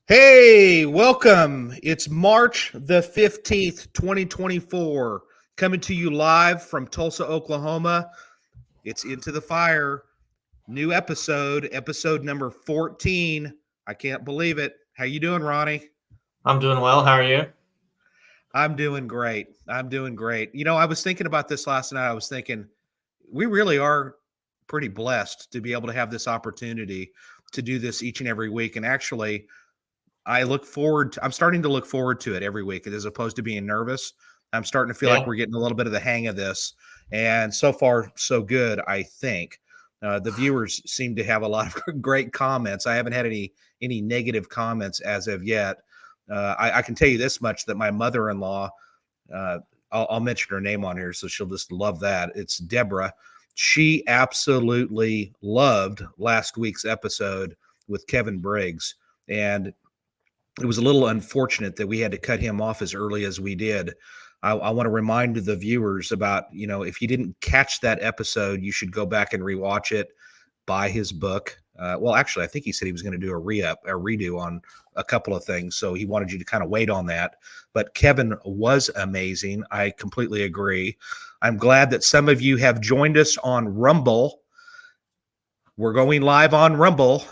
Hey, welcome. It's March the 15th, 2024, coming to you live from Tulsa, Oklahoma. It's Into the Fire, new episode number 14. I can't believe it. How you doing, Ronnie? I'm doing well. How are you? I'm doing great. You know, I was thinking about this last night. I was thinking we really are pretty blessed to be able to have this opportunity to do this each and every week. And actually, I'm starting to look forward to it every week as opposed to being nervous. I'm starting to feel like Yeah. we're getting a little bit of the hang of this. And so far, so good, I think. The viewers seem to have a lot of great comments. I haven't had any negative comments as of yet. I can tell you this much, that my mother-in-law, I'll mention her name on here, so she'll just love that. It's Deborah. She absolutely loved last week's episode with Kevin Briggs. And it was a little unfortunate that we had to cut him off as early as we did. I want to remind the viewers about, if you didn't catch that episode, you should go back and rewatch it, buy his book. Well, actually, I think he said he was going to do a redo on a couple of things. So he wanted you to kind of wait on that. But Kevin was amazing. I completely agree. I'm glad that some of you have joined us on Rumble. We're going live on Rumble,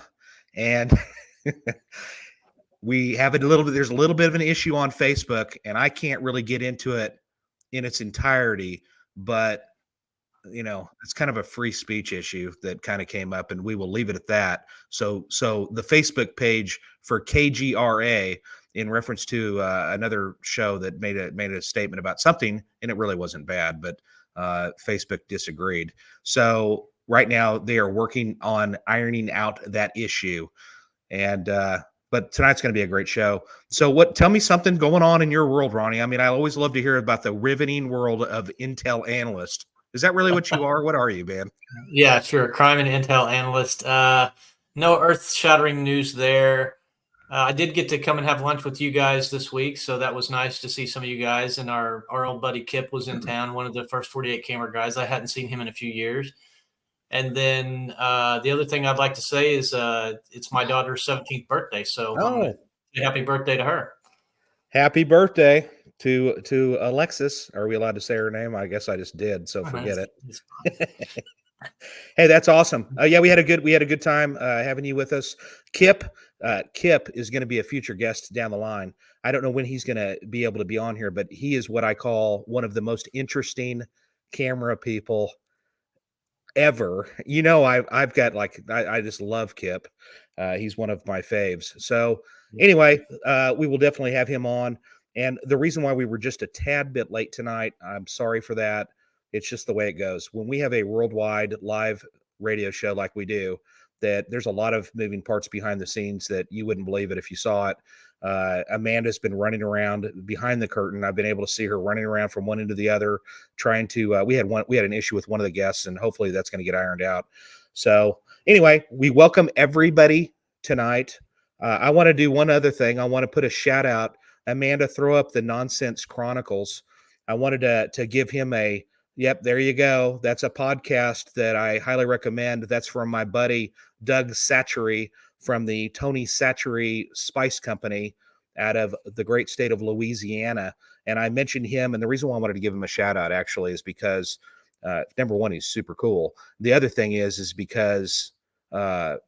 and there's a little bit of an issue on Facebook, and I can't really get into it in its entirety, but it's kind of a free speech issue that kind of came up, and we will leave it at that. So the Facebook page for KGRA, in reference to another show that made a statement about something, and it really wasn't bad, but Facebook disagreed. So right now they are working on ironing out that issue, and but tonight's going to be a great show. So tell me something going on in your world, Ronnie. I mean, I always love to hear about the riveting world of Intel analyst. Is that really what you are? What are you, man? Yeah, sure. Crime and intel analyst. No earth-shattering news there. I did get to come and have lunch with you guys this week, so that was nice to see some of you guys. And our old buddy Kip was in town, one of the first 48 camera guys. I hadn't seen him in a few years. And then the other thing I'd like to say is it's my daughter's 17th birthday, so I'm going to say happy birthday to her. Happy birthday to Alexis. Are we allowed to say her name? I guess I just did, so forget it. Hey, that's awesome. Yeah, we had a good time having you with us. Kip is going to be a future guest down the line. I don't know when he's going to be able to be on here, but he is what I call one of the most interesting camera people ever. I've got I just love Kip. He's one of my faves. So anyway, we will definitely have him on. And the reason why we were just a tad bit late tonight, I'm sorry for that. It's just the way it goes. When we have a worldwide live radio show like we do, that there's a lot of moving parts behind the scenes that you wouldn't believe it if you saw it. Amanda's been running around behind the curtain. I've been able to see her running around from one end to the other, trying to. We had an issue with one of the guests, and hopefully that's going to get ironed out. So anyway, we welcome everybody tonight. I want to do one other thing. I want to put a shout out. Amanda, throw up the Nonsense Chronicles. I wanted to give him a. Yep, there you go. That's a podcast that I highly recommend. That's from my buddy Doug Satchery from the Tony Satchery Spice Company out of the great state of Louisiana. And I mentioned him, and the reason why I wanted to give him a shout out actually is because number one, he's super cool. The other thing is because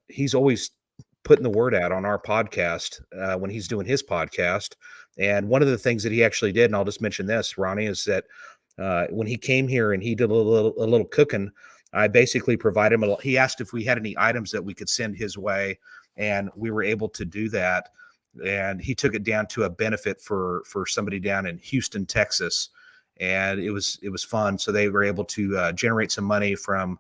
he's always putting the word out on our podcast when he's doing his podcast. And one of the things that he actually did, and I'll just mention this, Ronnie, is that when he came here and he did a little cooking, I basically provided him he asked if we had any items that we could send his way, and we were able to do that. And he took it down to a benefit for somebody down in Houston, Texas, and it was fun. So they were able to generate some money from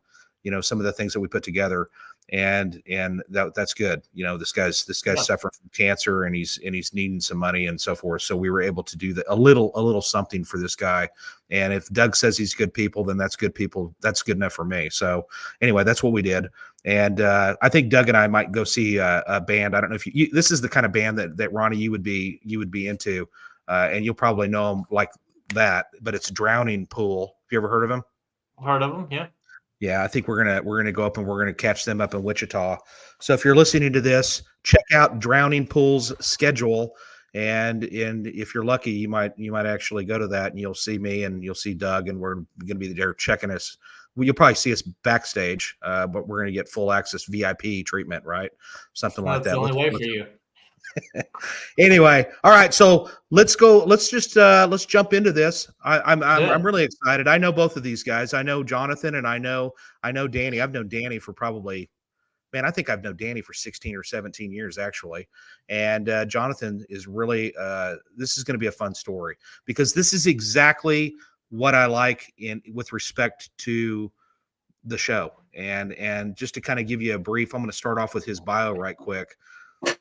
some of the things that we put together, and that's good. This guy's suffering from cancer, and he's needing some money and so forth. So we were able to do a little something for this guy. And if Doug says he's good people, then that's good people. That's good enough for me. So anyway, that's what we did. And I think Doug and I might go see a band. I don't know if this is the kind of band that Ronnie you would be into, and you'll probably know them like that. But it's Drowning Pool. Have you ever heard of them? Heard of them? Yeah. Yeah, I think we're gonna go up and we're gonna catch them up in Wichita. So if you're listening to this, check out Drowning Pool's schedule. And if you're lucky, you might actually go to that, and you'll see me and you'll see Doug, and we're going to be there checking us. Well, you'll probably see us backstage, but we're going to get full access VIP treatment, right? Something like that. That's the only way for you. Anyway, all right. So let's go. Let's just let's jump into this. I'm really excited. I know both of these guys. I know Johnathan, and I know Danny. I've known Danny for probably. Man, I think I've known Danny for 16 or 17 years, actually. And Johnathan is really, this is going to be a fun story, because this is exactly what I like with respect to the show. And just to kind of give you a brief, I'm going to start off with his bio right quick.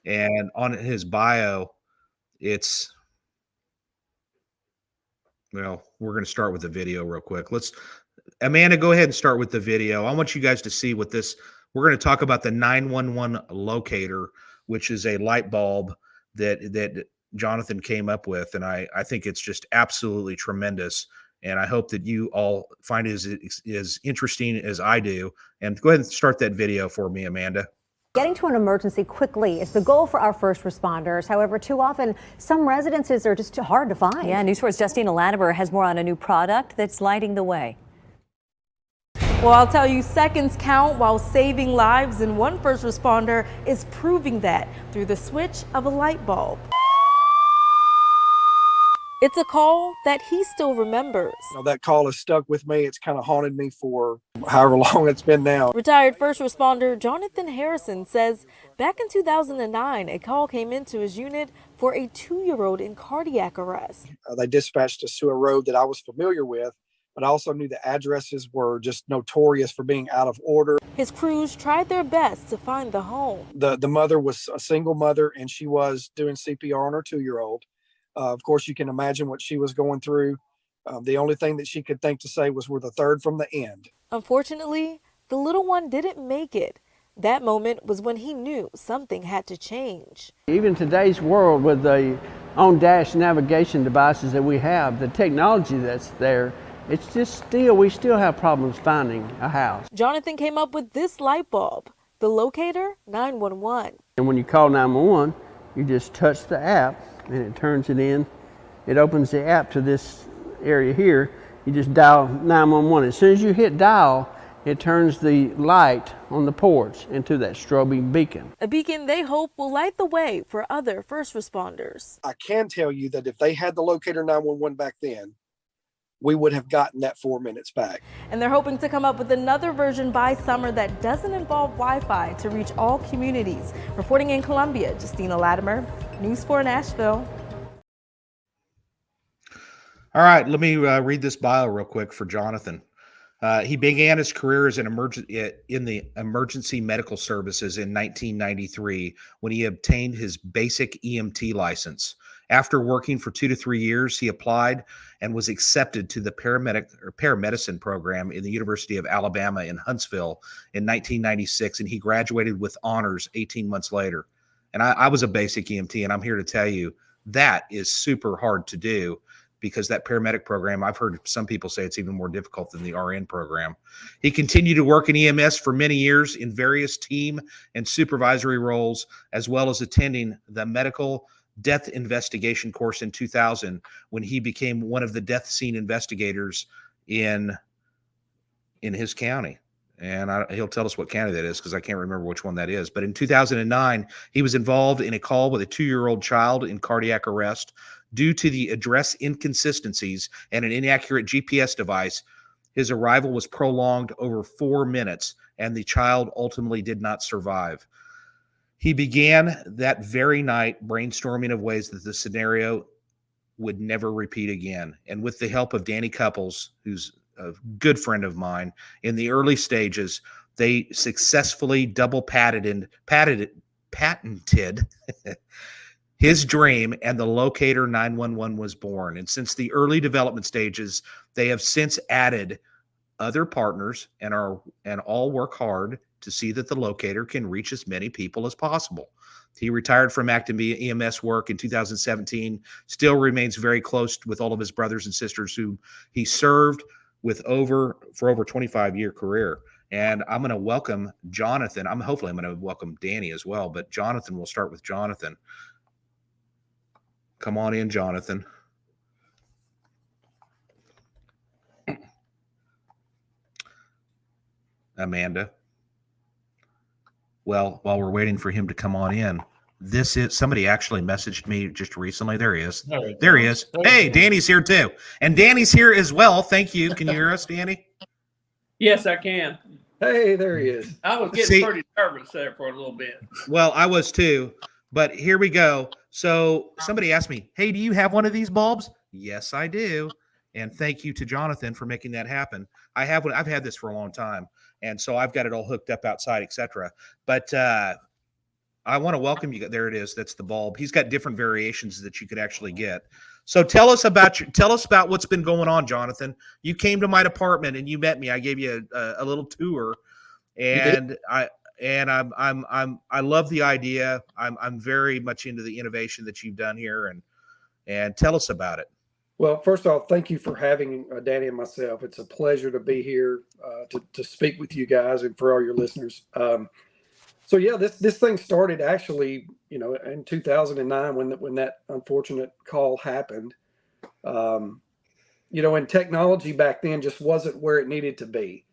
And on his bio, well, we're going to start with the video real quick. Amanda, go ahead and start with the video. I want you guys to see what this. We're going to talk about the 911 Locator, which is a light bulb that Johnathan came up with, and I think it's just absolutely tremendous. And I hope that you all find it as interesting as I do. And go ahead and start that video for me, Amanda. Getting to an emergency quickly is the goal for our first responders. However, too often, some residences are just too hard to find. Yeah, News 4's Justina Latimer has more on a new product that's lighting the way. Well, I'll tell you, seconds count while saving lives, and one first responder is proving that through the switch of a light bulb. It's a call that he still remembers. That call has stuck with me. It's kind of haunted me for however long it's been now. Retired first responder Johnathan Harrison says back in 2009, a call came into his unit for a 2-year-old in cardiac arrest. They dispatched us to a road that I was familiar with, but I also knew the addresses were just notorious for being out of order. His crews tried their best to find the home. The mother was a single mother, and she was doing CPR on her 2-year-old. Of course, you can imagine what she was going through. The only thing that she could think to say was, we're the third from the end. Unfortunately, the little one didn't make it. That moment was when he knew something had to change. Even today's world, with the on-dash navigation devices that we have, the technology that's there, it's just we still have problems finding a house. Johnathan came up with this light bulb, the Locator 911. And when you call 911, you just touch the app and it turns it in. It opens the app to this area here. You just dial 911. As soon as you hit dial, it turns the light on the porch into that strobing beacon. A beacon they hope will light the way for other first responders. I can tell you that if they had the Locator 911 back then, we would have gotten that 4 minutes back. And they're hoping to come up with another version by summer that doesn't involve Wi-Fi to reach all communities. Reporting in Columbia, Justina Latimer, News 4 Nashville. All right, let me read this bio real quick for Johnathan. He began his career as in the emergency medical services in 1993 when he obtained his basic EMT license. After working for 2 to 3 years, he applied and was accepted to the paramedicine program in the University of Alabama in Huntsville in 1996, and he graduated with honors 18 months later. And I was a basic EMT, and I'm here to tell you that is super hard to do, because that paramedic program, I've heard some people say it's even more difficult than the RN program. He continued to work in EMS for many years in various team and supervisory roles, as well as attending the medical death investigation course in 2000, when he became one of the death scene investigators in his county. And he'll tell us what county that is, because I can't remember which one that is. But in 2009, he was involved in a call with a 2-year-old child in cardiac arrest. Due to the address inconsistencies and an inaccurate GPS device, his arrival was prolonged over 4 minutes, and the child ultimately did not survive. He began that very night brainstorming of ways that the scenario would never repeat again. And with the help of Danny Cupples, who's a good friend of mine, in the early stages, they successfully double patented his dream, and the Locator 911 was born. And since the early development stages, they have since added other partners and all work hard to see that the Locator can reach as many people as possible. He retired from active EMS work in 2017, still remains very close with all of his brothers and sisters who he served with for over 25-year career. And I'm going to welcome Johnathan. Hopefully I'm going to welcome Danny as well, but Johnathan, we'll start with Johnathan. Come on in, Johnathan. Amanda. Well, while we're waiting for him to come on in, somebody actually messaged me just recently. There he is. There he is. Hey, Danny's here too. And Danny's here as well. Thank you. Can you hear us, Danny? Yes, I can. Hey, there he is. I was getting pretty nervous there for a little bit. Well, I was too, but here we go. So somebody asked me, hey, do you have one of these bulbs? Yes, I do. And thank you to Johnathan for making that happen. I have one. I've had this for a long time. And so I've got it all hooked up outside, etc. But I want to welcome you. There it is. That's the bulb. He's got different variations that you could actually get. So tell us about what's been going on, Johnathan. You came to my department and you met me. I gave you a little tour, and I love the idea. I'm very much into the innovation that you've done here, and tell us about it. Well, first off, thank you for having Danny and myself. It's a pleasure to be here to speak with you guys and for all your listeners. So yeah, this thing started actually, in 2009 when that unfortunate call happened. And technology back then just wasn't where it needed to be.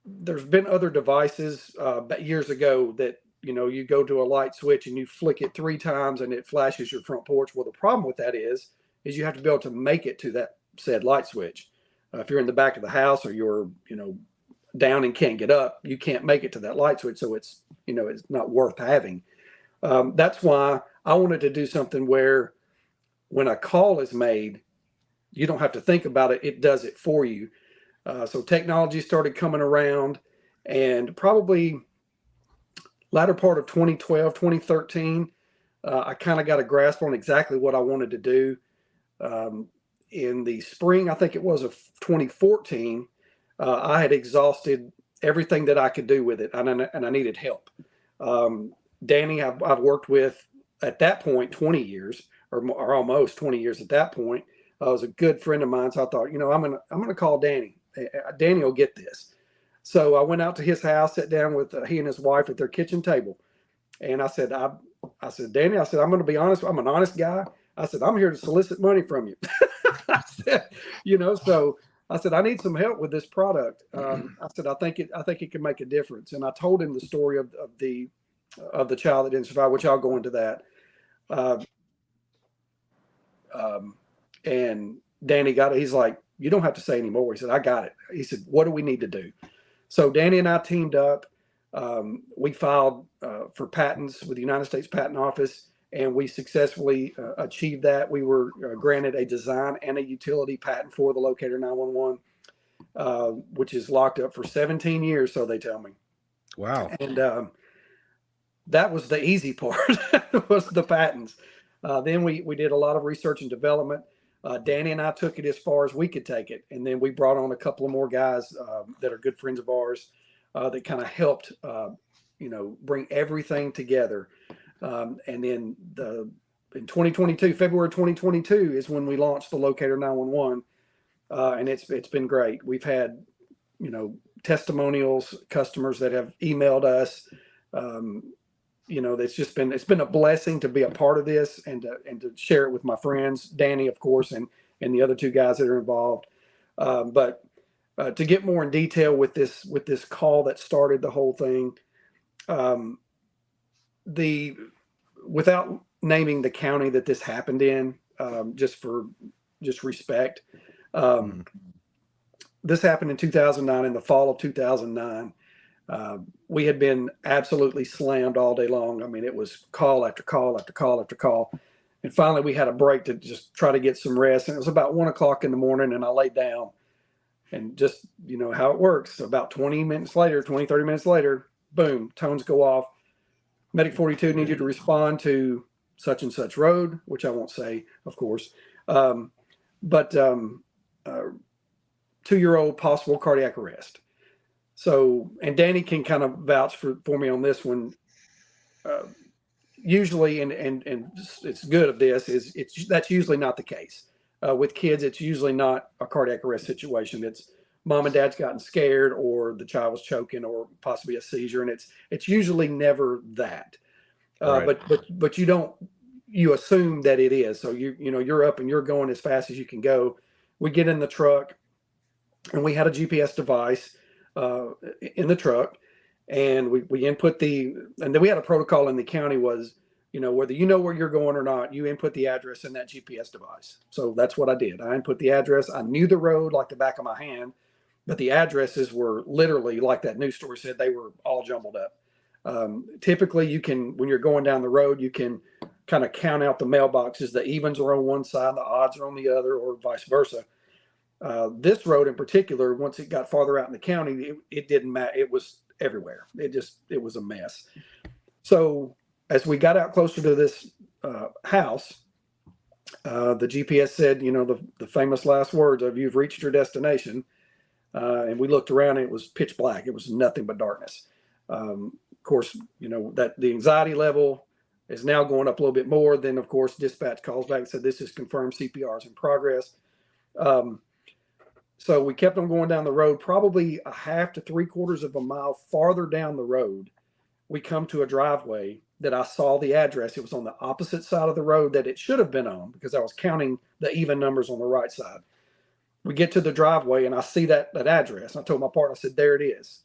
There's been other devices years ago that, you go to a light switch and you flick it 3 times and it flashes your front porch. Well, the problem with that is you have to be able to make it to that said light switch. If you're in the back of the house or you're, down and can't get up, you can't make it to that light switch. So it's not worth having. That's why I wanted to do something where when a call is made, you don't have to think about it. It does it for you. So technology started coming around, and probably latter part of 2012, 2013, I kind of got a grasp on exactly what I wanted to do. In the spring, I think it was of 2014, I had exhausted everything that I could do with it, and I needed help. Danny, I've worked with at that point 20 years, or almost 20 years at that point. Was a good friend of mine, so I thought, I'm gonna call Danny. Danny will get this. So I went out to his house, sat down with he and his wife at their kitchen table, and I said, Danny, I'm going to be honest. I'm an honest guy. I said, I'm here to solicit money from you. I said, so I said, I need some help with this product. I said, I think it can make a difference. And I told him the story of the child that didn't survive, which I'll go into that. And Danny got it. He's like, you don't have to say anymore. He said, I got it. He said, what do we need to do? So Danny and I teamed up. We filed for patents with the United States Patent Office, and we successfully achieved that. We were granted a design and a utility patent for the Locator 911, which is locked up for 17 years, so they tell me. Wow. And that was the easy part, was the patents. Then we did a lot of research and development. Danny and I took it as far as we could take it. And then we brought on a couple of more guys that are good friends of ours that kind of helped, bring everything together. And then in 2022, February 2022 is when we launched the Locator 911. And it's been great. We've had, testimonials, customers that have emailed us. It's been a blessing to be a part of this and to share it with my friends, Danny, of course, and the other 2 guys that are involved. But to get more in detail with this call that started the whole thing, without naming the county that this happened in, just respect. This happened in 2009, in the fall of 2009. We had been absolutely slammed all day long. I mean, it was call after call after call after call. And finally we had a break to just try to get some rest. And it was about 1 o'clock in the morning, and I laid down, and just, how it works. About 30 minutes later, boom, tones go off. Medic 42 needs you to respond to such and such road, which I won't say, of course. But 2-year-old possible cardiac arrest. So, and Danny can kind of vouch for me on this one. Usually, and it's good of this, that's usually not the case. With kids, it's usually not a cardiac arrest situation. It's mom and dad's gotten scared, or the child was choking, or possibly a seizure, and it's usually never that. Right. But you assume that it is. So you're up and you're going as fast as you can go. We get in the truck, and we had a GPS device in the truck, and we input and then we had a protocol in the county was, whether where you're going or not, you input the address in that GPS device. So that's what I did. I input the address. I knew the road like the back of my hand, but the addresses were literally, like that news story said, they were all jumbled up. Typically, when you're going down the road, you can kind of count out the mailboxes. The evens are on one side, the odds are on the other, or vice versa. This road in particular, once it got farther out in the county, it didn't matter. It was everywhere. It was a mess. So as we got out closer to this house, the GPS said, the famous last words of "You've reached your destination." And we looked around, and it was pitch black. It was nothing but darkness. Of course, that the anxiety level is now going up a little bit more. Then, of course, dispatch calls back and said, "This is confirmed. CPR is in progress." So we kept on going down the road, probably a half to 3/4 of a mile farther down the road. We come to a driveway that I saw the address. It was on the opposite side of the road that it should have been on, because I was counting the even numbers on the right side. We get to the driveway, and I see that address. I told my partner, I said, "There it is."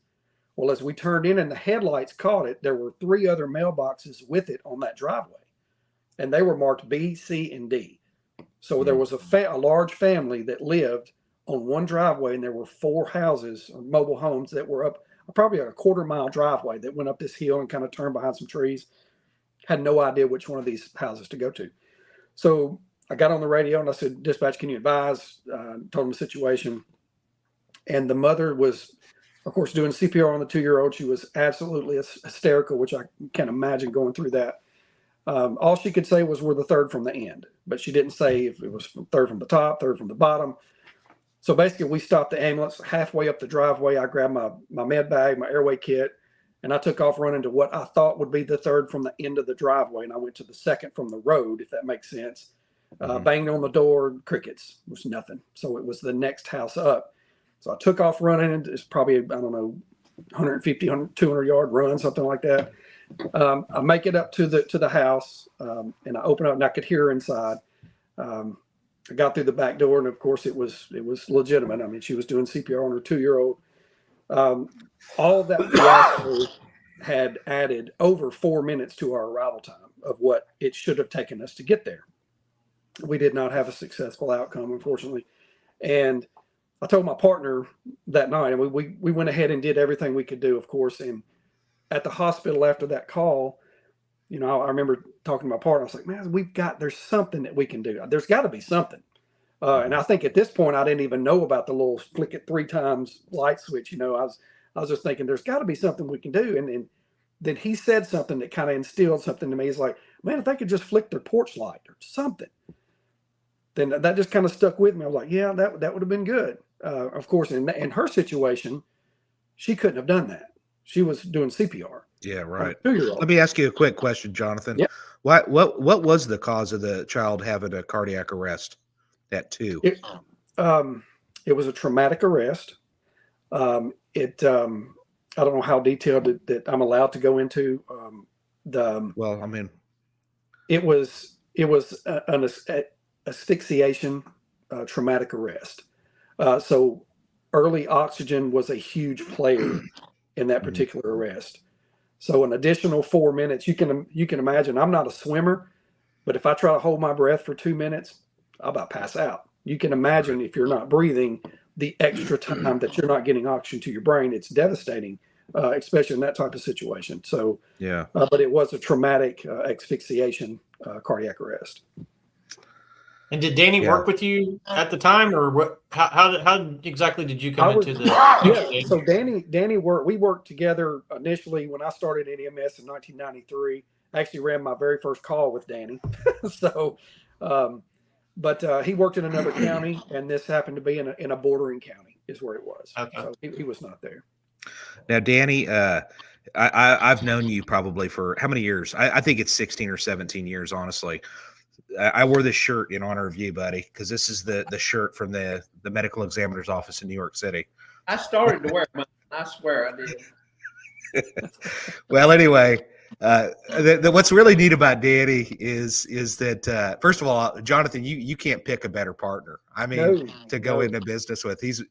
Well, as we turned in and the headlights caught it, there were 3 other mailboxes with it on that driveway, and they were marked B, C, and D. So there was a large family that lived on one driveway, and there were 4 houses or mobile homes that were up probably a 1/4 mile driveway that went up this hill and kind of turned behind some trees. Had no idea which one of these houses to go to. So I got on the radio and I said, "Dispatch, can you advise?" Told them the situation. And the mother was, of course, doing CPR on the 2-year-old. She was absolutely hysterical, which I can't imagine going through that. All she could say was, "We're the third from the end," but she didn't say if it was third from the top, third from the bottom. So basically, we stopped the ambulance halfway up the driveway. I grabbed my med bag, my airway kit, and I took off running to what I thought would be the third from the end of the driveway. And I went to the second from the road, if that makes sense. Banged on the door, crickets. There was nothing. So it was the next house up. So I took off running, and it's probably, I don't know, 150, 200 yard run, something like that. I make it up to the house, and I open up, and I could hear her inside. I got through the back door, and of course it was legitimate. I mean, she was doing CPR on her 2-year-old. All of that fiasco had added over 4 minutes to our arrival time of what it should have taken us to get there. We did not have a successful outcome, unfortunately. And I told my partner that night, and we went ahead and did everything we could do, of course. And at the hospital after that call, I remember talking to my partner. I was like, "Man, there's something that we can do. There's got to be something." And I think at this point, I didn't even know about the little flick it 3 times light switch. I was just thinking, there's got to be something we can do. And then he said something that kind of instilled something to me. He's like, "Man, if they could just flick their porch light or something." Then that just kind of stuck with me. I was like, "Yeah, that would have been good." Of course, in her situation, she couldn't have done that. She was doing CPR. Yeah, right. 2-year-old. Let me ask you a quick question, Johnathan. Yeah. What was the cause of the child having a cardiac arrest at 2? It was a traumatic arrest. I don't know how detailed that I'm allowed to go into. Well, I mean, it was an asphyxiation traumatic arrest. So early oxygen was a huge player in that particular arrest. So an additional 4 minutes, you can imagine. I'm not a swimmer, but if I try to hold my breath for 2 minutes, I'll about pass out. You can imagine if you're not breathing, the extra time that you're not getting oxygen to your brain. It's devastating, especially in that type of situation. So, yeah. But it was a traumatic asphyxiation cardiac arrest. And did Danny work with you at the time, or what? How exactly did you come into the? Yeah, so Danny worked. We worked together initially when I started in EMS in 1993. I actually ran my very first call with Danny. So, but he worked in another county, and this happened to be in a bordering county is where it was. Okay. So he was not there. Now, Danny, I've known you probably for how many years? I think it's 16 or 17 years, honestly. I wore this shirt in honor of you, buddy, because this is the shirt from the medical examiner's office in New York City. I started to wear mine. I swear I did. Well, anyway, what's really neat about Danny is that first of all, Johnathan, you can't pick a better partner. I mean, to go into business with. He's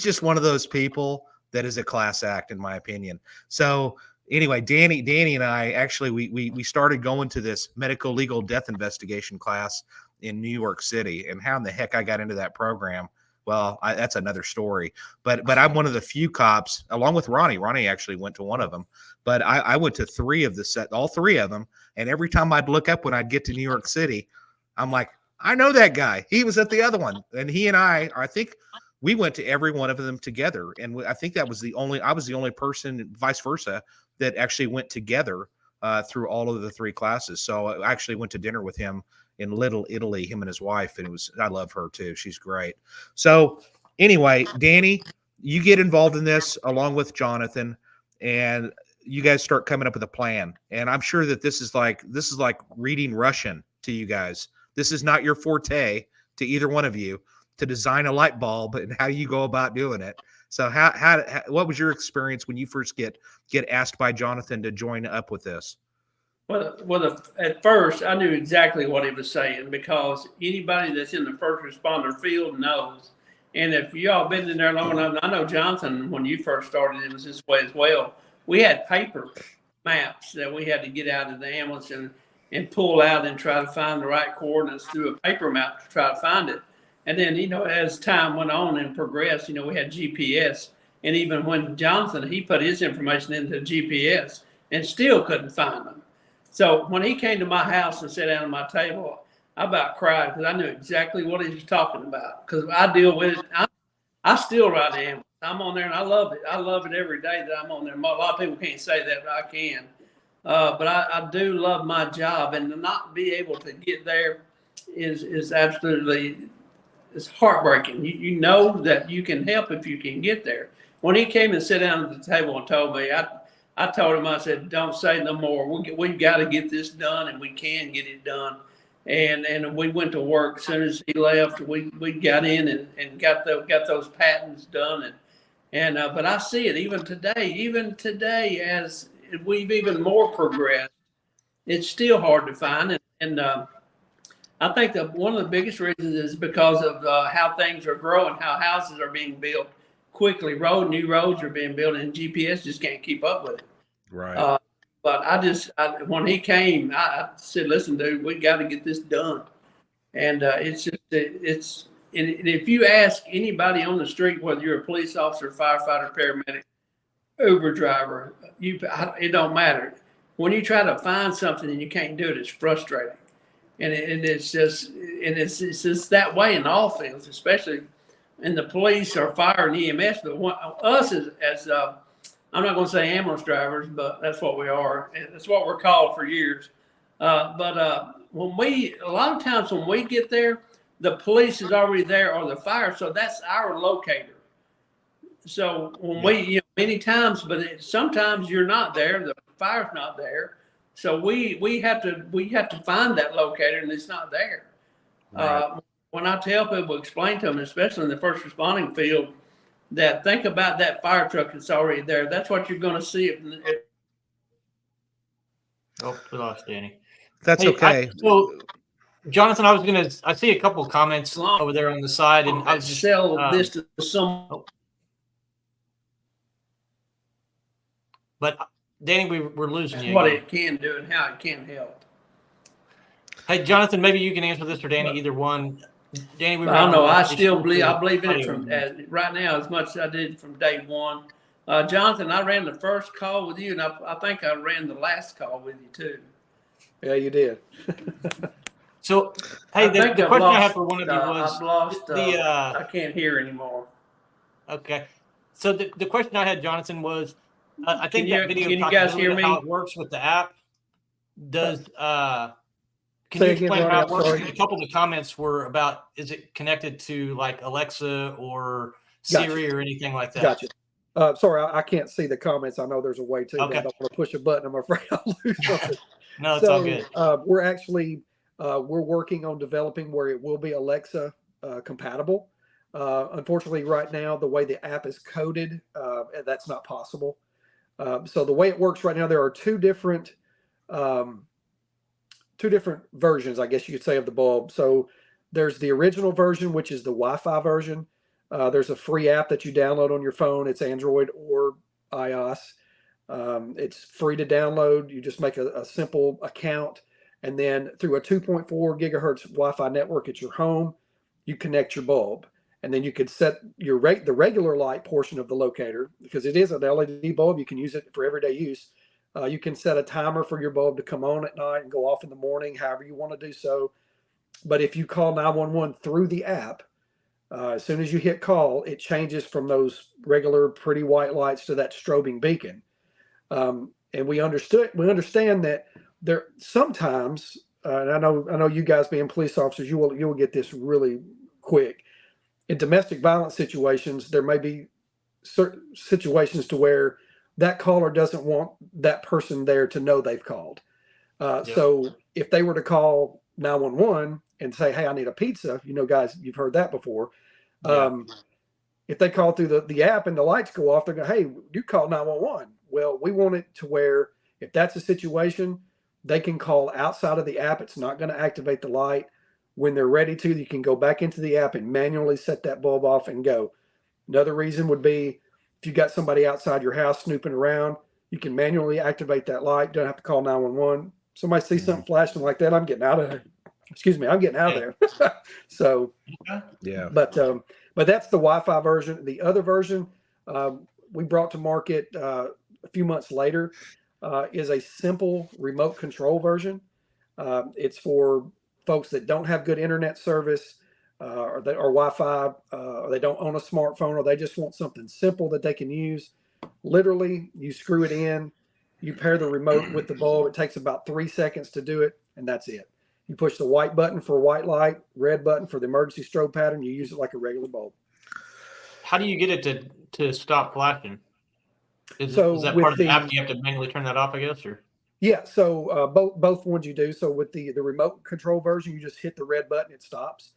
just one of those people that is a class act, in my opinion. So anyway, Danny and I actually we started going to this medical legal death investigation class in New York City, and how in the heck I got into that program. Well, that's another story. But I'm one of the few cops, along with Ronnie. Ronnie actually went to one of them. But I went to all three of them. And every time I'd look up when I'd get to New York City, I'm like, I know that guy. He was at the other one. And he and I think we went to every one of them together. And I think I was the only person, vice versa, that actually went together through all of the three classes. So I actually went to dinner with him in Little Italy, him and his wife, and I love her too. She's great. So anyway, Danny, you get involved in this along with Johnathan, and you guys start coming up with a plan. And I'm sure that this is like reading Russian to you guys. This is not your forte to either one of you, to design a light bulb and how you go about doing it. So what was your experience when you first get asked by Johnathan to join up with this? Well, at first, I knew exactly what he was saying, because anybody that's in the first responder field knows. And if y'all been in there long enough, I know Johnathan, when you first started, it was this way as well. We had paper maps that we had to get out of the ambulance and pull out and try to find the right coordinates through a paper map to try to find it. And then, as time went on and progressed, we had GPS. And even when Johnathan, he put his information into GPS and still couldn't find them. So when he came to my house and sat down at my table, I about cried, because I knew exactly what he was talking about. Because I deal with it. I still ride the ambulance. I'm on there and I love it. I love it every day that I'm on there. A lot of people can't say that, but I can. But I do love my job, and to not be able to get there is absolutely, it's heartbreaking. You know that you can help if you can get there. When he came and sat down at the table and told me, I told him, I said, don't say no more. We've got to get this done, and we can get it done. And we went to work. As soon as he left, we got in and got those patents done. But I see it even today, as we've even more progressed, it's still hard to find. And I think that one of the biggest reasons is because of how things are growing, how houses are being built quickly. New roads are being built, and GPS just can't keep up with it. Right. But when he came, I said, listen, dude, we got to get this done. And and if you ask anybody on the street, whether you're a police officer, firefighter, paramedic, Uber driver, it don't matter. When you try to find something and you can't do it, it's frustrating. And it's just that way in all fields, especially in the police or fire and EMS. But us as I'm not going to say ambulance drivers, but that's what we are. And that's what we're called for years. But a lot of times when we get there, the police is already there, or the fire. So that's our locator. So when many times, but sometimes you're not there. The fire's not there. So we have to find that locator, and it's not there. Right. When I tell people, explain to them, especially in the first responding field, that think about that fire truck that's already there. That's what you're going to see. Oh, we lost Danny. That's okay. So, Johnathan, I see a couple of comments over there on the side, and I was just sell this to some. But Danny, we're losing you. What it can do and how it can help. Hey, Johnathan, maybe you can answer this, or Danny, either one. Danny, I don't know. I believe in it from right now as much as I did from day one. Johnathan, I ran the first call with you, and I think I ran the last call with you too. Yeah, you did. So, hey, the question I have for one of you was, I've lost. I can't hear anymore. Okay, so the question I had, Johnathan, was, I think that video can you guys hear me? How it works with the app. Can you explain how it works? A couple of the comments were about, is it connected to like Alexa or Siri or anything like that? Gotcha. Sorry, I can't see the comments. I know there's a way to. Okay. I don't want to push a button. I'm afraid I'll lose something. No, it's all good. We're actually we're working on developing where it will be Alexa compatible. Unfortunately, right now, the way the app is coded, that's not possible. So the way it works right now, there are two different versions, I guess you could say, of the bulb. So there's the original version, which is the Wi-Fi version. There's a free app that you download on your phone. It's Android or iOS. It's free to download. You just make a simple account, and then through a 2.4 gigahertz Wi-Fi network at your home, you connect your bulb. And then you could set your the regular light portion of the locator, because it is an LED bulb. You can use it for everyday use. You can set a timer for your bulb to come on at night and go off in the morning, however you want to do so. But if you call 911 through the app, as soon as you hit call, it changes from those regular pretty white lights to that strobing beacon. And we understand that there sometimes, and I know you guys being police officers, you will get this really quick. In domestic violence situations, there may be certain situations to where that caller doesn't want that person there to know they've called. So if they were to call 911 and say, "Hey, I need a pizza," guys, you've heard that before. If they call through the app and the lights go off, they're going, "Hey, you call 911." Well, we want it to where if that's a situation, they can call outside of the app. It's not going to activate the light. When they're ready to, you can go back into the app and manually set that bulb off and go. Another reason would be if you got somebody outside your house snooping around, you can manually activate that light. Don't have to call 911. Somebody sees something flashing like that, I'm getting out of there. Excuse me, I'm getting out of there. So, yeah. But that's the Wi-Fi version. The other version we brought to market a few months later is a simple remote control version. It's for folks that don't have good internet service or Wi-Fi, or they don't own a smartphone, or they just want something simple that they can use. Literally, you screw it in, you pair the remote with the bulb. It takes about 3 seconds to do it, and that's it. You push the white button for white light, red button for the emergency strobe pattern. You use it like a regular bulb. How do you get it to stop flashing? Is that part of the app? You have to manually turn that off, I guess, or? Yeah, so both ones you do. So with the remote control version, you just hit the red button, it stops.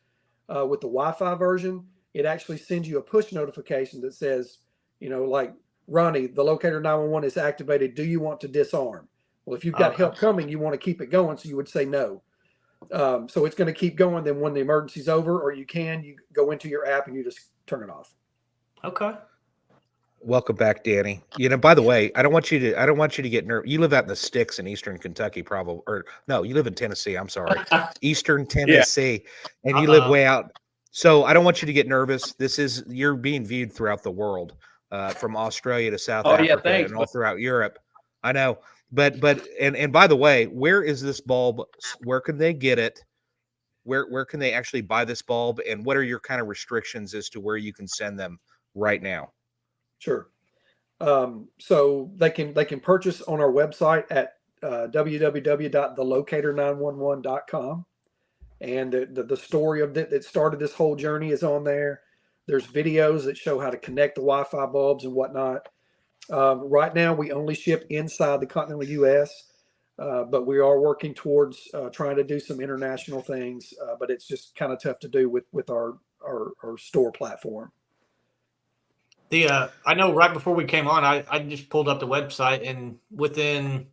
With the Wi-Fi version, it actually sends you a push notification that says, like, "Ronnie, the Locator 911 is activated. Do you want to disarm?" Well, if you've got help coming, you want to keep it going, so you would say no. So it's going to keep going. Then when the emergency's over, or you go into your app and you just turn it off. Okay. Welcome back, Danny. By the way, I don't want you to get nervous. You live out in the sticks in Eastern Kentucky, probably, or no, you live in Tennessee. I'm sorry, Eastern Tennessee, and you live way out. So I don't want you to get nervous. You're being viewed throughout the world, from Australia to South Africa and all throughout Europe. I know, but and by the way, where is this bulb? Where can they get it? Where can they actually buy this bulb? And what are your kind of restrictions as to where you can send them right now? Sure. So they can purchase on our website at www.thelocator911.com, and the story of that started this whole journey is on there. There's videos that show how to connect the Wi-Fi bulbs and whatnot. Right now, we only ship inside the continental U.S., but we are working towards trying to do some international things. But it's just kind of tough to do with our store platform. I know right before we came on, I just pulled up the website, and within,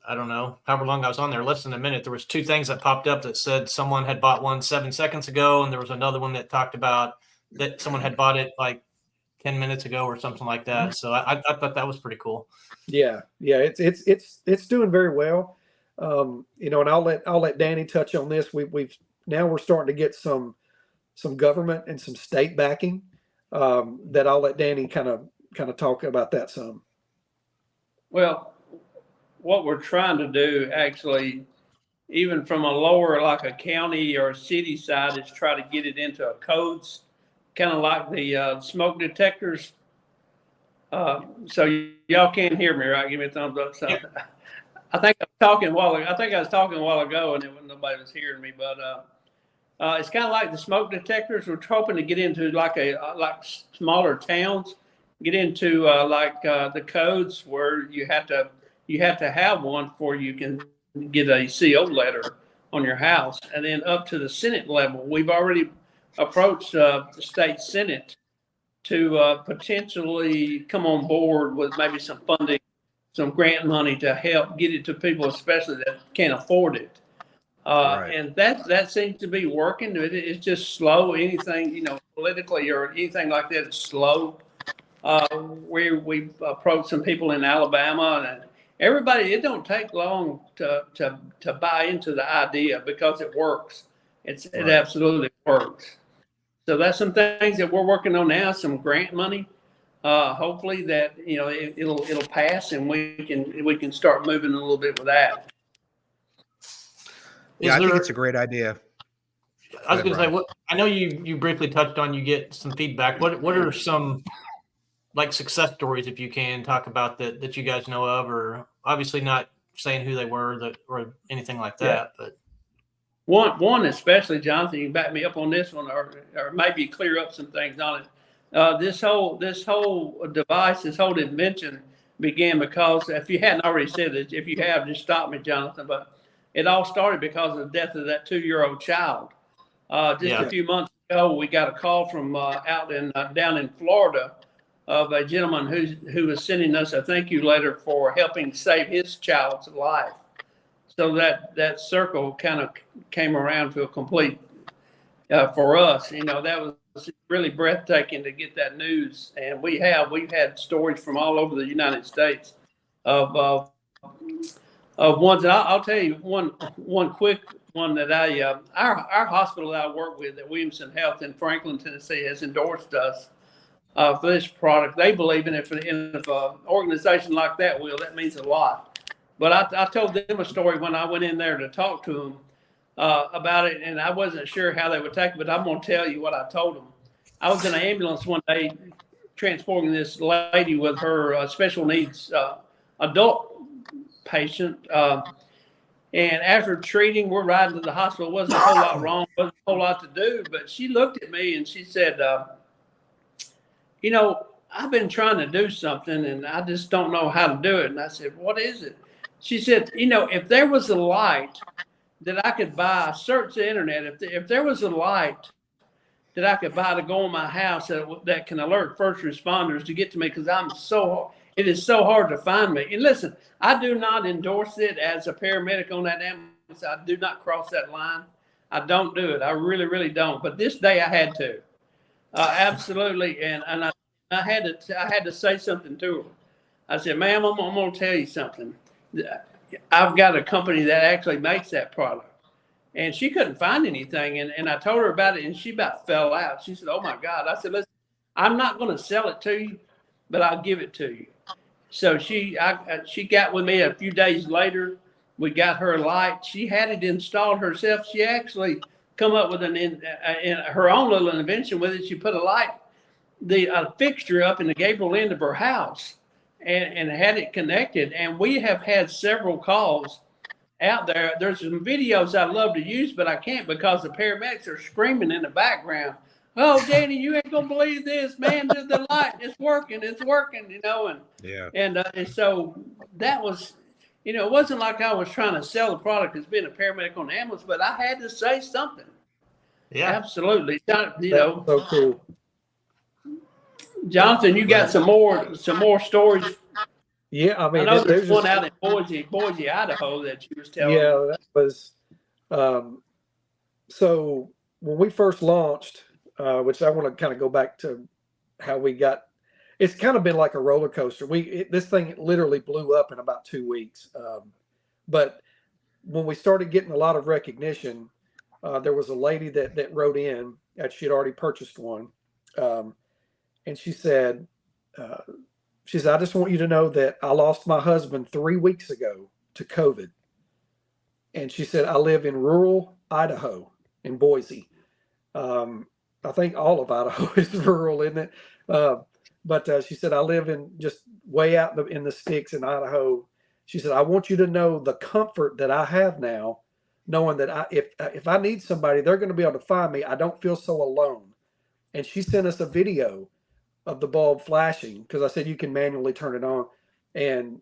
I don't know, however long I was on there, less than a minute, there was 2 things that popped up that said someone had bought one 7 seconds ago, and there was another one that talked about that someone had bought it like 10 minutes ago or something like that. So I thought that was pretty cool. Yeah, it's doing very well. And I'll let Danny touch on this. We're starting to get some government and some state backing. That I'll let Danny kind of talk about that some. Well, what we're trying to do, actually, even from a lower, like a county or a city side, is try to get it into a codes, kind of like the smoke detectors. So y'all can't hear me, right? Give me a thumbs up. So I think I was talking a while ago, and nobody was hearing me, but it's kind of like the smoke detectors. We're hoping to get into like smaller towns, get into the codes where you have to have one before you can get a CO letter on your house, and then up to the Senate level. We've already approached the state Senate to potentially come on board with maybe some funding, some grant money to help get it to people, especially that can't afford it. Right. And that seems to be working. It's just slow. Anything, politically or anything like that is slow. We approached some people in Alabama, and everybody. It don't take long to buy into the idea because it works. It absolutely works. So that's some things that we're working on now. Some grant money. Hopefully that it'll pass, and we can start moving a little bit with that. Yeah, I think it's a great idea. I was going to say, I know you briefly touched on, you get some feedback. What are some like success stories, if you can talk about that you guys know of, or obviously not saying who they were or anything like that, but one especially, Jonathan, you can back me up on this one, or maybe clear up some things on it. This whole device, this whole invention began because, if you hadn't already said it, if you have, just stop me, Jonathan, but it all started because of the death of that 2-year-old child. A few months ago, we got a call from down in Florida of a gentleman who was sending us a thank you letter for helping save his child's life. So that circle kind of came around to a complete for us. That was really breathtaking to get that news, and we've had stories from all over the United States of ones. And I'll tell you one quick one that our hospital that I work with at Williamson Health in Franklin, Tennessee, has endorsed us for this product. They believe in it. If an organization like that will, that means a lot. But I told them a story when I went in there to talk to them about it, and I wasn't sure how they would take it, but I'm going to tell you what I told them. I was in an ambulance one day transporting this lady with her special needs adult patient. And after treating, we're riding to the hospital. It wasn't a whole lot wrong, wasn't a whole lot to do, but she looked at me and she said, I've been trying to do something and I just don't know how to do it. And I said, what is it? She said, if there was a light that I could buy, search the internet, if there was a light that I could buy to go in my house that can alert first responders to get to me, because it is so hard to find me. And listen, I do not endorse it as a paramedic on that ambulance. I do not cross that line. I don't do it. I really, really don't. But this day I had to, absolutely. And I had to say something to her. I said, ma'am, I'm going to tell you something. I've got a company that actually makes that product. And she couldn't find anything. And I told her about it, and she about fell out. She said, oh, my God. I said, listen, I'm not going to sell it to you, but I'll give it to you. So she got with me a few days later. We got her light. She had it installed herself. She actually come up with her own little invention with it. She put a fixture up in the gable end of her house and had it connected. And we have had several calls out there. There's some videos I'd love to use, but I can't because the paramedics are screaming in the background. Oh, Danny, you ain't gonna believe this, man! The light, it's working, and so that was, it wasn't like I was trying to sell the product as being a paramedic on the ambulance, but I had to say something. Yeah, absolutely. So cool. Jonathan, you got some more stories. Yeah, I mean, I know there's one out in Boise, Idaho that you was telling. Yeah, that was. So when we first launched, which I want to kind of go back to how we got. It's kind of been like a roller coaster. This thing literally blew up in about 2 weeks. But when we started getting a lot of recognition, there was a lady that wrote in that she had already purchased one, and she said, I just want you to know that I lost my husband 3 weeks ago to COVID. And she said, I live in rural Idaho in Boise. I think all of Idaho is rural, isn't it? But she said, I live in just way out in the sticks in Idaho. She said, I want you to know the comfort that I have now, knowing that if I need somebody, they're going to be able to find me. I don't feel so alone. And she sent us a video of the bulb flashing, because I said you can manually turn it on. And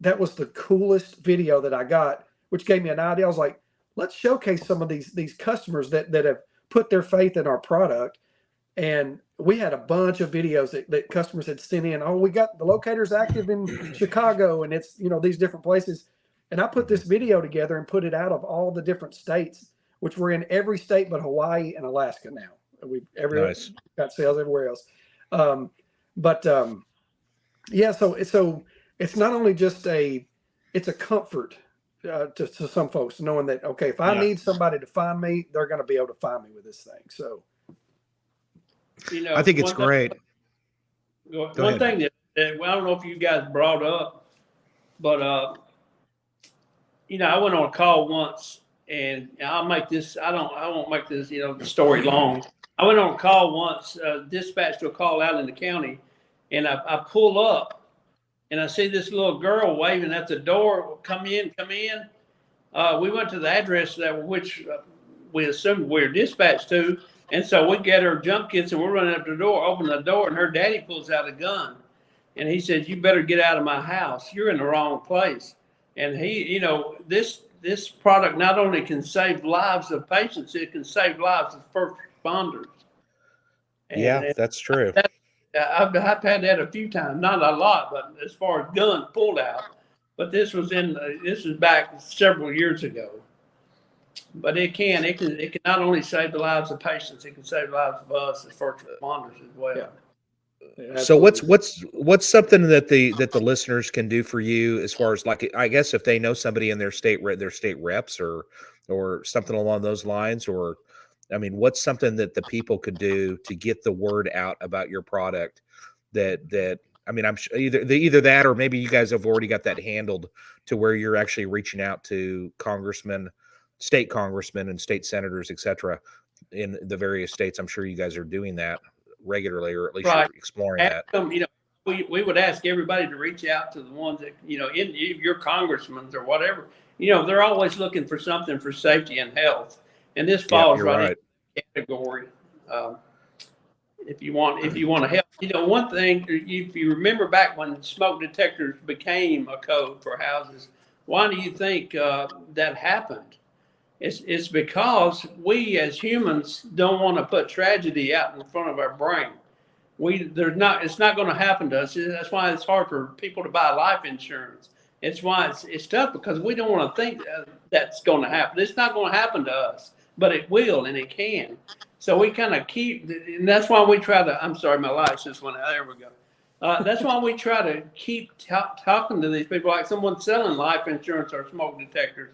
that was the coolest video that I got, which gave me an idea. I was like, let's showcase some of these customers that have put their faith in our product. And we had a bunch of videos that customers had sent in. Oh, we got the Locator's active in Chicago, and it's, these different places. And I put this video together and put it out of all the different states, which we're in every state but Hawaii and Alaska now. We've Nice. got sales everywhere else. Yeah, so it's not only just it's a comfort to some folks knowing that, okay, if I need somebody to find me, they're going to be able to find me with this thing. So, I think it's great. One thing that well, I don't know if you guys brought up, but I went on a call once, and I'll make this. I won't make this the story long. I went on a call once, dispatched to a call out in the county, and I pull up, and I see this little girl waving at the door. Come in, come in. We went to the address which we assumed we were dispatched to. And so we get her jump kits and we're running up the door, open the door, and her daddy pulls out a gun. And he says, "You better get out of my house. You're in the wrong place." And he, this product not only can save lives of patients, it can save lives of first responders. And that's true. I've had that a few times, not a lot, but as far as guns pulled out. But this was back several years ago. But it can not only save the lives of patients, it can save the lives of us as first responders as well. Yeah, so what's something that the listeners can do for you as far as, like, I guess if they know somebody in their state reps or something along those lines, or I mean, what's something that the people could do to get the word out about your product that I mean, I'm sure either that, or maybe you guys have already got that handled to where you're actually reaching out to congressmen, state congressmen and state senators, et cetera, in the various states. I'm sure you guys are doing that regularly, or at least you're exploring that. We would ask everybody to reach out to the ones that, in your congressmen or whatever, they're always looking for something for safety and health. And this falls right in the category. If you want to help, one thing, if you remember back when smoke detectors became a code for houses, why do you think that happened? It's because we as humans don't want to put tragedy out in front of our brain. It's not going to happen to us. That's why it's hard for people to buy life insurance. It's why it's tough, because we don't want to think that's going to happen. It's not going to happen to us, but it will, and it can. So we kind of and that's why we try to, I'm sorry, my lights just went out. There we go. That's why we try to keep talking to these people, like someone selling life insurance or smoke detectors,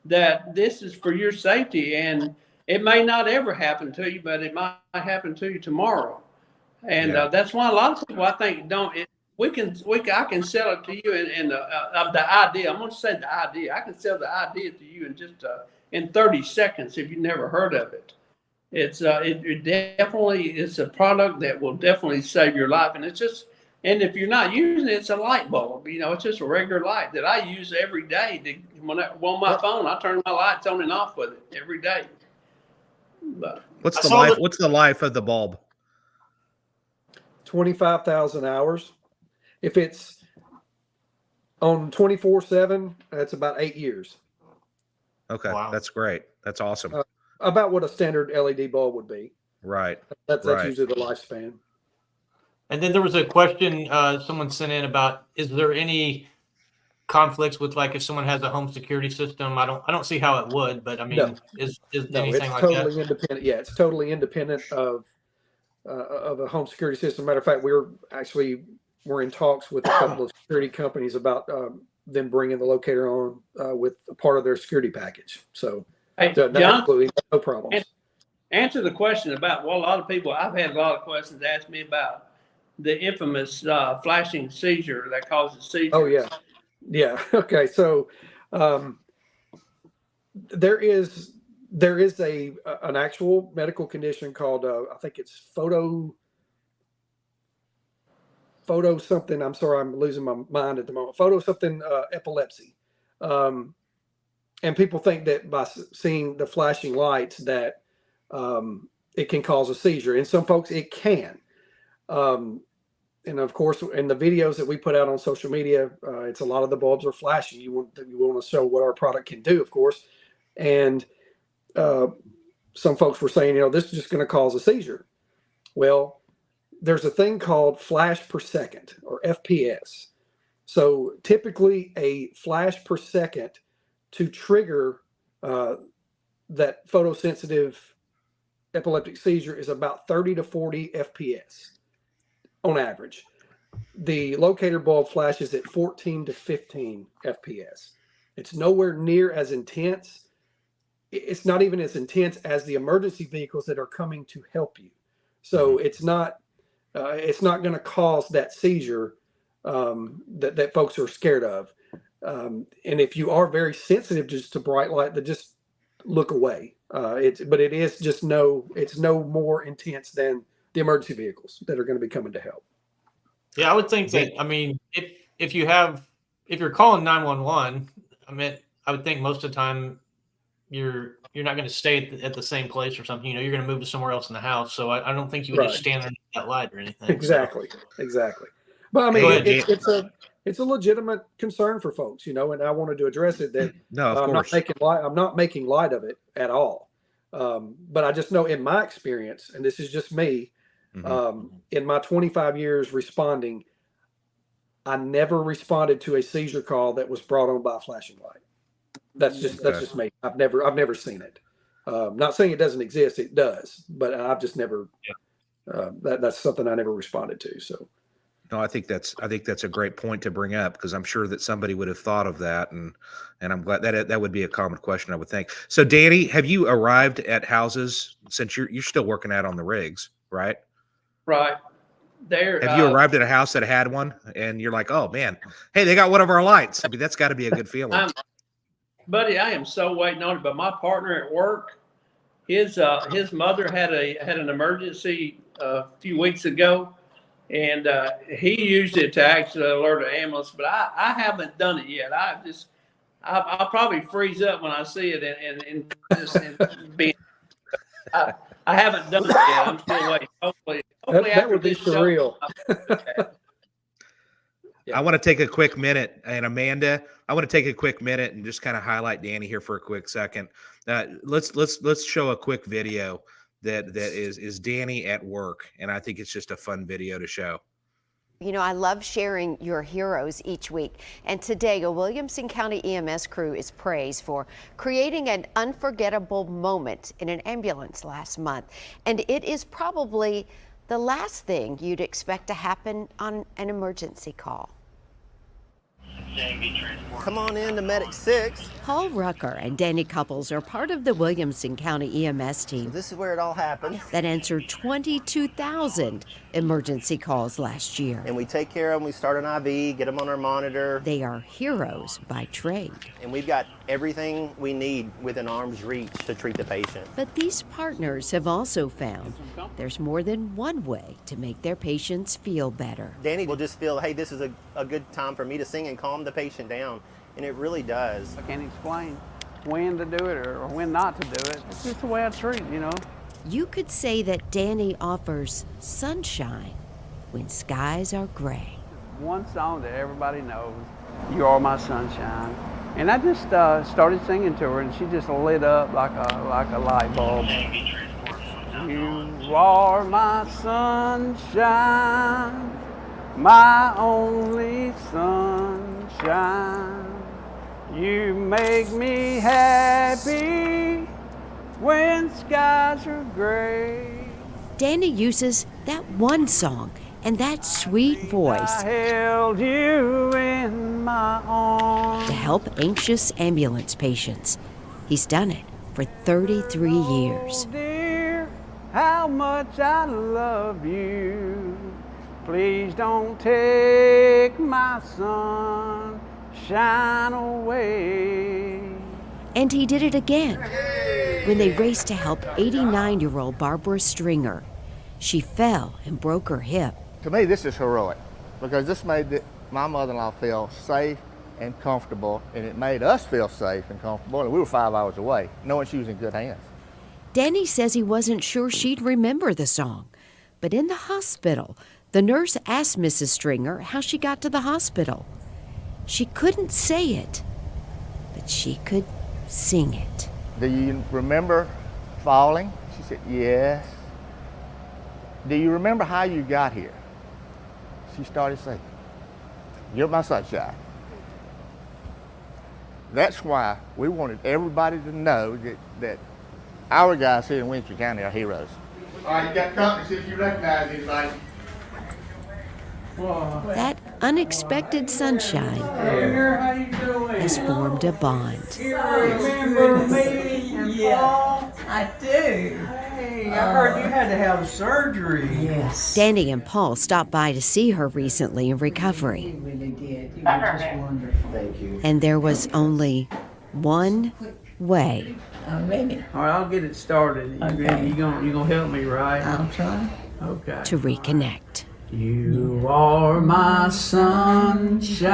that this is for your safety, and it may not ever happen to you, but it might happen to you tomorrow. And that's why a lot of people, I think, don't. I can sell it to you in the idea. I'm going to say the idea. I can sell the idea to you in just in 30 seconds if you've never heard of it. It's it definitely is a product that will definitely save your life, and and if you're not using it, it's a light bulb. It's just a regular light that I use every day. On my phone, I turn my lights on and off with it every day. But what's the life of the bulb? 25,000 hours. If it's on 24/7, that's about 8 years. Okay, wow. That's great. That's awesome. About what a standard LED bulb would be. Right. That's usually the lifespan. And then there was a question someone sent in about, is there any conflicts with, like, if someone has a home security system? I don't see how it would, but I mean, no. is no, anything it's like totally that? Independent. Yeah, it's totally independent of a home security system. Matter of fact, we're in talks with a couple of security companies about them bringing the Locator on with a part of their security package. So, John, absolutely no problems. Answer the question about, well, a lot of people, I've had a lot of questions asked me about the infamous flashing seizure that causes seizures. Oh, yeah. Yeah. Okay. So there is an actual medical condition called, I think it's photo something. I'm sorry, I'm losing my mind at the moment. Photo something epilepsy. And people think that by seeing the flashing lights that it can cause a seizure. And some folks, it can. And of course, in the videos that we put out on social media, it's a lot of the bulbs are flashing. You want to show what our product can do, of course. And some folks were saying, this is just going to cause a seizure. Well, there's a thing called flash per second, or FPS. So typically a flash per second to trigger that photosensitive epileptic seizure is about 30 to 40 FPS on average. The locator bulb flashes at 14 to 15 FPS. It's nowhere near as intense. It's not even as intense as the emergency vehicles that are coming to help you. So it's not going to cause that seizure that folks are scared of. And if you are very sensitive just to bright light, then just look away. But it is just it's no more intense than the emergency vehicles that are going to be coming to help. Yeah, I would think that. I mean, if you're calling 911, I would think most of the time you're not going to stay at the same place or something. You're going to move to somewhere else in the house. So I don't think you would just stand under that light or anything. Exactly. But I mean, it's a legitimate concern for folks, and I wanted to address it. That no, of course, I'm not making light of it at all. But I just know in my experience, and this is just me, in my 25 years responding, I never responded to a seizure call that was brought on by a flashing light. That's just me. I've never seen it. Not saying it doesn't exist, it does, but I've just never. That's something I never responded to. So. No, I think that's a great point to bring up, because I'm sure that somebody would have thought of that, and I'm glad that would be a common question, I would think. So, Danny, have you arrived at houses, since you're still working out on the rigs, right? Right. There. Have you arrived at a house that had one, and you're like, oh man, hey, they got one of our lights? I mean, that's got to be a good feeling. Buddy, I am so waiting on it. But my partner at work, his mother had an emergency a few weeks ago. And he used it to actually alert an ambulance, but I haven't done it yet. I'll probably freeze up when I see it I haven't done it yet. I'm still waiting. Hopefully that would be surreal. I want to take a quick minute, and Amanda, I want to take a quick minute and just kind of highlight Danny here for a quick second. Let's show a quick video that is Danny at work, and I think it's just a fun video to show. I love sharing your heroes each week, and today a Williamson County EMS crew is praised for creating an unforgettable moment in an ambulance last month, and it is probably the last thing you'd expect to happen on an emergency call. Come on in to Medic 6. Paul Rucker and Danny Cupples are part of the Williamson County EMS team. So this is where it all happened. That answered 22,000 emergency calls last year. And we take care of them. We start an IV, get them on our monitor. They are heroes by trade. And we've got everything we need within arm's reach to treat the patient. But these partners have also found there's more than one way to make their patients feel better. Danny will just feel, hey, this is a good time for me to sing and calm the patient down. And it really does. I can't explain when to do it or when not to do it. It's just the way I treat, You could say that Danny offers sunshine when skies are gray. One song that everybody knows, You Are My Sunshine. And I just started singing to her, and she just lit up like a light bulb. You are my sunshine, my only sunshine. You make me happy when skies are gray. Danny uses that one song and that sweet voice I held you in my arms to help anxious ambulance patients. He's done it for 33 years. Oh, dear, how much I love you. Please don't take my sunshine away. And he did it again when they raced to help 89-year-old Barbara Stringer. She fell and broke her hip. To me, this is heroic because this made my mother-in-law feel safe and comfortable, and it made us feel safe and comfortable, and we were 5 hours away, knowing she was in good hands. Danny says he wasn't sure she'd remember the song, but in the hospital, the nurse asked Mrs. Stringer how she got to the hospital. She couldn't say it, but she could sing it. Do you remember falling? She said, yes. Do you remember how you got here? She started saying, you're my sunshine. That's why we wanted everybody to know that our guys here in Williamson County are heroes. All right, you got company, see if you recognize anybody. That unexpected sunshine has formed a bond. Remember me? Yeah, I do. Hey, I heard you had to have surgery. Yes. Danny and Paul stopped by to see her recently in recovery. You really did. You were just wonderful. Thank you. And there was only one way. I'm ready. All right, I'll get it started. Okay. You gonna help me, right? I'll try. Okay. To reconnect. You are my sunshine,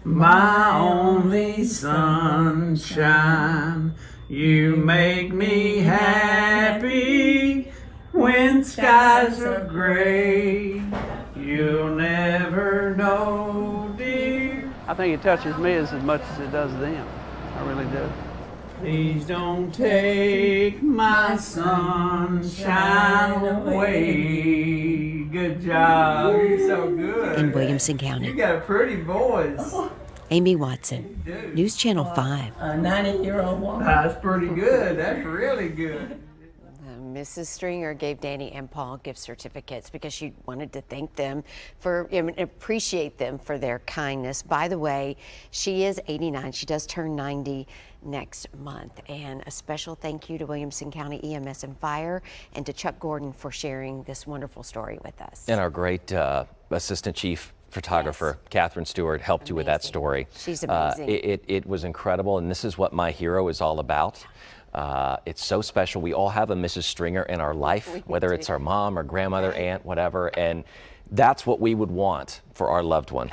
my only sunshine. You make me happy when skies are gray. You'll never know, dear. I think it touches me as much as it does them. I really do. Please don't take my sunshine away. Good job. You're so good. In Williamson You County. got a pretty voice. Amy Watson, News Channel 5. A 90-year-old woman. That's pretty good. That's really good. Mrs. Stringer gave Danny and Paul gift certificates because she wanted to thank them for, appreciate them for their kindness. By the way, she is 89. She does turn 90 next month. And a special thank you to Williamson County EMS and Fire and to Chuck Gordon for sharing this wonderful story with us. And our great assistant chief photographer, Catherine Stewart, helped you with that story. She's amazing. It was incredible, and this is what My Hero is all about. It's so special. We all have a Mrs. Stringer in our life, whether it's our mom or grandmother, aunt, whatever, and that's what we would want for our loved one,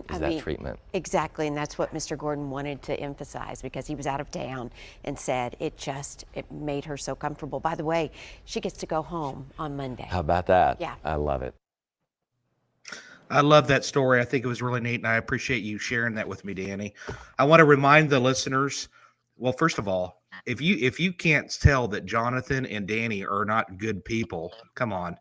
that treatment. Exactly, and that's what Mr. Gordon wanted to emphasize because he was out of town and said it made her so comfortable. By the way, she gets to go home on Monday. How about that? Yeah. I love it. I love that story. I think it was really neat, and I appreciate you sharing that with me, Danny. I want to remind the listeners, well, first of all, if you can't tell that Johnathan and Danny are not good people, come on.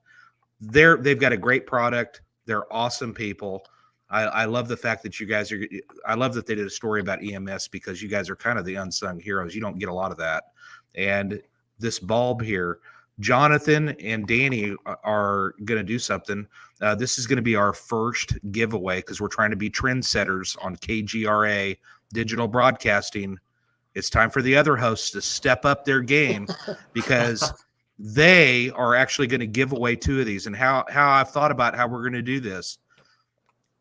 They've got a great product. They're awesome people. I love the fact that you guys are – I love that they did a story about EMS because you guys are kind of the unsung heroes. You don't get a lot of that. And this bulb here, Johnathan and Danny are going to do something. This is going to be our first giveaway because we're trying to be trendsetters on KGRA digital broadcasting. It's time for the other hosts to step up their game because they are actually going to give away 2 of these. And how I've thought about how we're going to do this.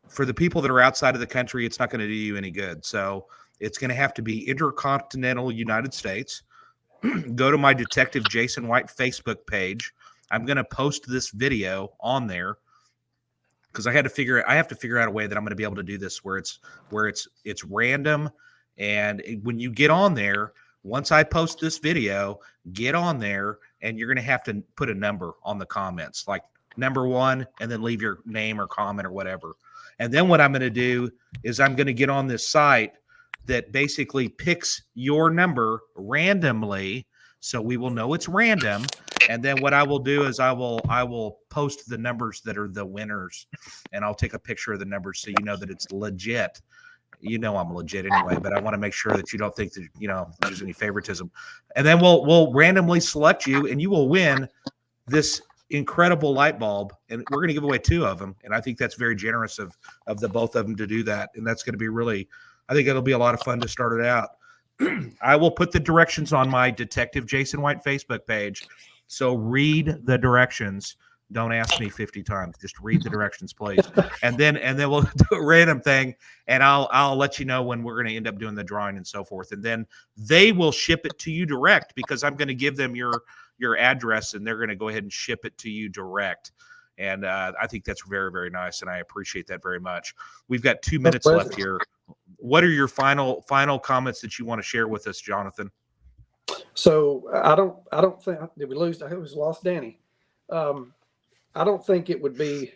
For the people that are outside of the country, it's not going to do you any good. So it's going to have to be intercontinental United States. Go to my Detective Jason White Facebook page. I'm going to post this video on there because I have to figure out a way that I'm going to be able to do this where it's random. And when you get on there, once I post this video, get on there and you're going to have to put a number on the comments, like number 1, and then leave your name or comment or whatever. And then what I'm going to do is I'm going to get on this site that basically picks your number randomly. So we will know it's random. And then what I will do is I will post the numbers that are the winners, and I'll take a picture of the numbers so you know that it's legit. You know I'm legit anyway, but I want to make sure that you don't think that there's any favoritism. And then we'll randomly select you, and you will win this incredible light bulb. And we're going to give away 2 of them, and I think that's very generous of the both of them to do that. And that's going to be really, I think it'll be a lot of fun to start it out. I will put the directions on my Detective Jason White Facebook page. So read the directions. Don't ask me 50 times. Just read the directions, please. And then we'll do a random thing, and I'll let you know when we're going to end up doing the drawing and so forth. And then they will ship it to you direct because I'm going to give them your address, and they're going to go ahead and ship it to you direct. And I think that's very, very nice, and I appreciate that very much. We've got 2 minutes left here. What are your final comments that you want to share with us, Johnathan? So I don't think, did we lose? I think we lost Danny. I don't think it would be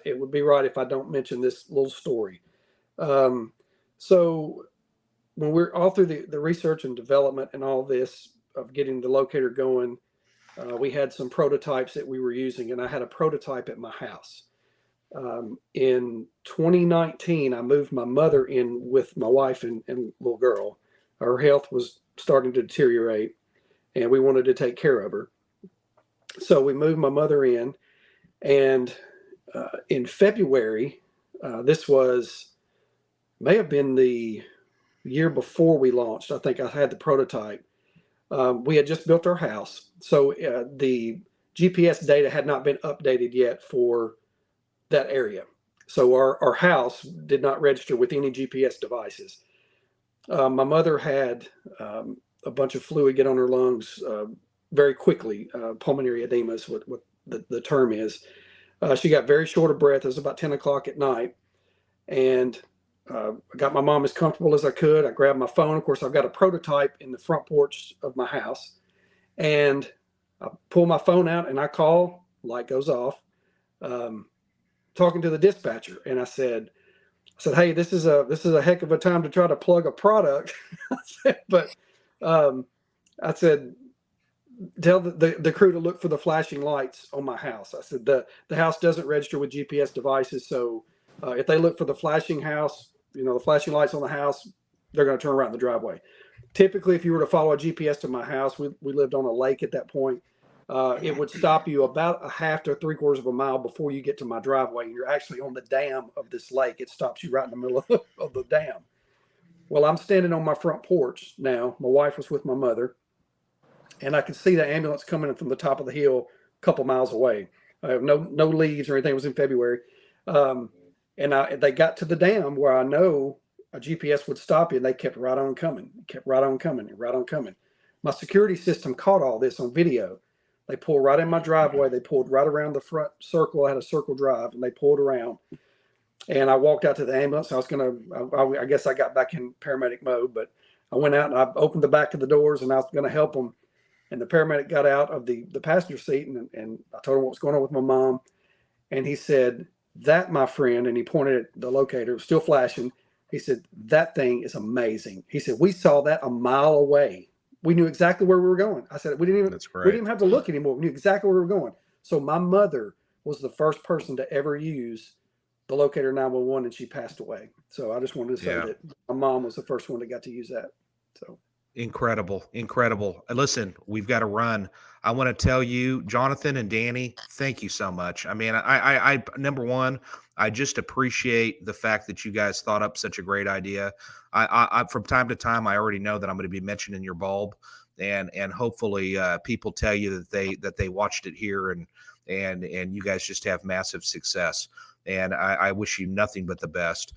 right if I don't mention this little story. So when we're all through the research and development and all this, of getting the locator going, we had some prototypes that we were using, and I had a prototype at my house. In 2019, I moved my mother in with my wife and little girl. Her health was starting to deteriorate, and we wanted to take care of her. So we moved my mother in, and in February, this may have been the year before we launched. I think I had the prototype. We had just built our house, so the GPS data had not been updated yet for that area. So our house did not register with any GPS devices. My mother had a bunch of fluid get on her lungs very quickly. Pulmonary edema is what the term is. She got very short of breath. It was about 10 o'clock at night. And I got my mom as comfortable as I could. I grabbed my phone. Of course, I've got a prototype in the front porch of my house. And I pull my phone out and I call, light goes off, talking to the dispatcher. And I said, hey, this is a heck of a time to try to plug a product. I said, tell the crew to look for the flashing lights on my house. I said, the house doesn't register with GPS devices. So if they look for the flashing the flashing lights on the house, they're going to turn around in the driveway. Typically, if you were to follow a GPS to my house, we lived on a lake at that point. It would stop you about a half to 3/4 of a mile before you get to my driveway. And you're actually on the dam of this lake. It stops you right in the middle of the dam. Well, I'm standing on my front porch now. My wife was with my mother, and I could see the ambulance coming in from the top of the hill a couple miles away. No leaves or anything. It was in February. They got to the dam where I know a GPS would stop you, and they kept right on coming, right on coming. My security system caught all this on video. They pulled right in my driveway. They pulled right around the front circle. I had a circle drive, and they pulled around. And I walked out to the ambulance. I guess I got back in paramedic mode, but I went out and I opened the back of the doors, and I was going to help them. And the paramedic got out of the passenger seat, and I told him what was going on with my mom. And he said, that, my friend, and he pointed at the locator, it was still flashing. He said, that thing is amazing. He said, we saw that a mile away. We knew exactly where we were going. I said, we didn't even have to look anymore. We knew exactly where we were going. So my mother was the first person to ever use the Locator 911, and she passed away. So I just wanted to say that my mom was the first one that got to use that. So incredible. Listen, we've got to run. I want to tell you, Johnathan and Danny, thank you so much. I mean, I number one, I just appreciate the fact that you guys thought up such a great idea. I from time to time, I already know that I'm going to be mentioning your bulb, and hopefully people tell you that they watched it here, and you guys just have massive success. And I wish you nothing but the best.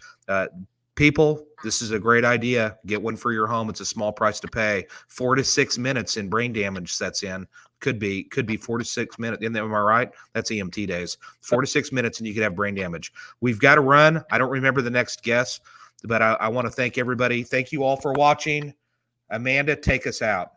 People, this is a great idea. Get one for your home. It's a small price to pay. 4 to 6 minutes and brain damage sets in. Could be 4 to 6 minutes. Am I right? That's EMT days. 4 to 6 minutes and you could have brain damage. We've got to run. I don't remember the next guest, but I want to thank everybody. Thank you all for watching. Amanda, take us out.